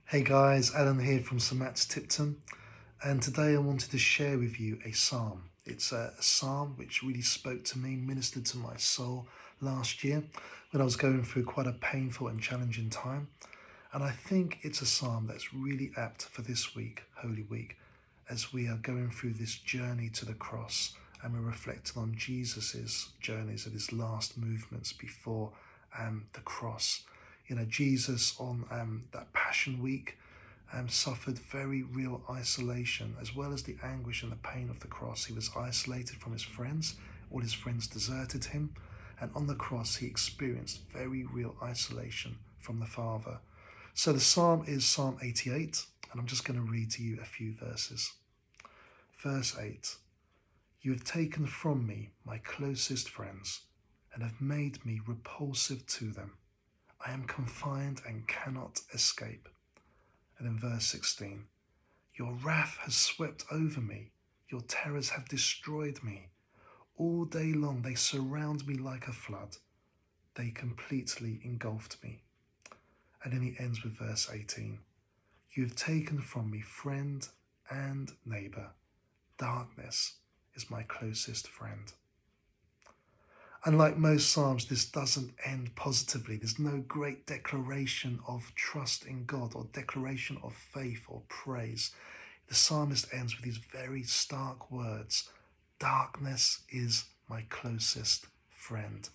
Hey guys, Alan here from St Matt's Tipton, and today I wanted to share with you a psalm. It's a psalm which really spoke to me, ministered to my soul last year when I was going through quite a painful and challenging time. And I think it's a psalm that's really apt for this week, Holy Week, as we are going through this journey to the cross and we're reflecting on Jesus's journeys and his last movements before the cross. Jesus on that Passion Week suffered very real isolation, as well as the anguish and the pain of the cross. He was isolated from his friends. All his friends deserted him. And on the cross, he experienced very real isolation from the Father. So the psalm is Psalm 88, and I'm just going to read to you a few verses. Verse 8, "You have taken from me my closest friends, and have made me repulsive to them. I am confined and cannot escape." And in verse 16, "Your wrath has swept over me. Your terrors have destroyed me. All day long they surround me like a flood. They completely engulfed me." And then he ends with verse 18, "You have taken from me friend and neighbour. Darkness is my closest friend." Unlike most psalms, this doesn't end positively. There's no great declaration of trust in God or declaration of faith or praise. The psalmist ends with these very stark words: "Darkness is my closest friend."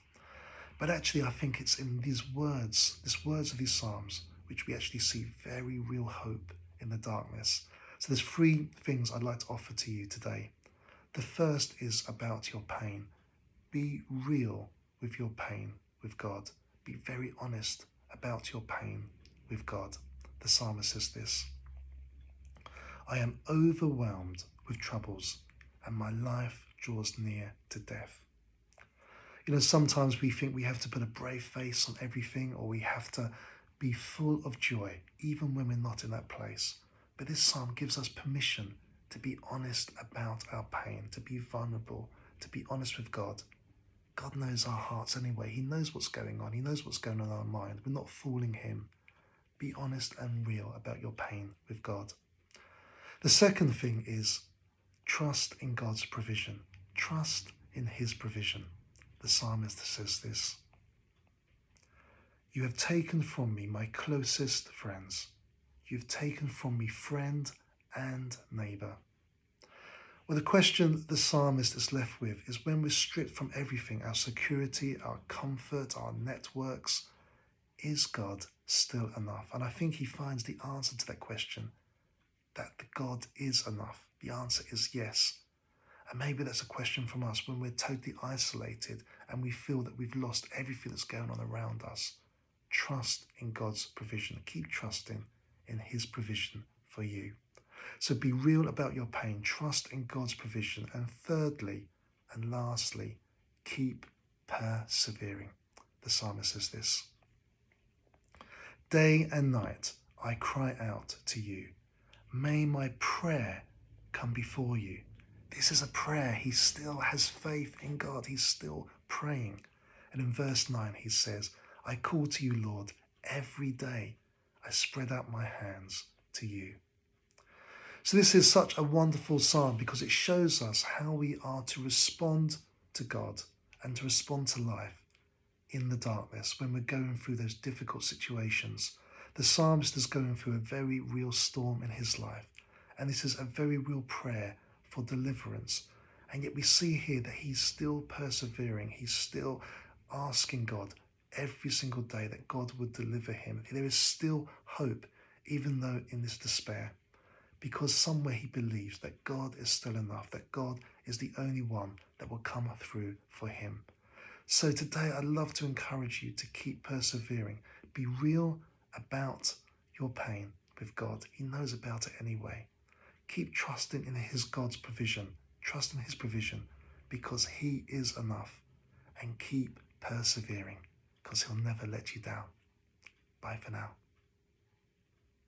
But actually, I think it's in these words of these psalms, which we actually see very real hope in the darkness. So there's three things I'd like to offer to you today. The first is about your pain. Be real with your pain with God. Be very honest about your pain with God. The psalmist says this: "I am overwhelmed with troubles, and my life draws near to death." Sometimes we think we have to put a brave face on everything, or we have to be full of joy, even when we're not in that place. But this psalm gives us permission to be honest about our pain, to be vulnerable, to be honest with God. God knows our hearts anyway. He knows what's going on. He knows what's going on in our mind. We're not fooling him. Be honest and real about your pain with God. The second thing is trust in God's provision. Trust in his provision. The psalmist says this: "You have taken from me my closest friends. You've taken from me friend and neighbour." Well, the question the psalmist is left with is, when we're stripped from everything, our security, our comfort, our networks, is God still enough? And I think he finds the answer to that question, that the God is enough. The answer is yes. And maybe that's a question from us when we're totally isolated and we feel that we've lost everything that's going on around us. Trust in God's provision. Keep trusting in his provision for you. So be real about your pain. Trust in God's provision. And thirdly and lastly, keep persevering. The psalmist says this: "Day and night I cry out to you. May my prayer come before you." This is a prayer. He still has faith in God. He's still praying. And in verse 9 he says, "I call to you, Lord, every day. I spread out my hands to you." So this is such a wonderful psalm because it shows us how we are to respond to God and to respond to life in the darkness when we're going through those difficult situations. The psalmist is going through a very real storm in his life, and this is a very real prayer for deliverance. And yet we see here that he's still persevering. He's still asking God every single day that God would deliver him. There is still hope, even though in this despair, because somewhere he believes that God is still enough, that God is the only one that will come through for him. So today I'd love to encourage you to keep persevering. Be real about your pain with God. He knows about it anyway. Keep trusting in God's provision. Trust in his provision because he is enough. And keep persevering because he'll never let you down. Bye for now.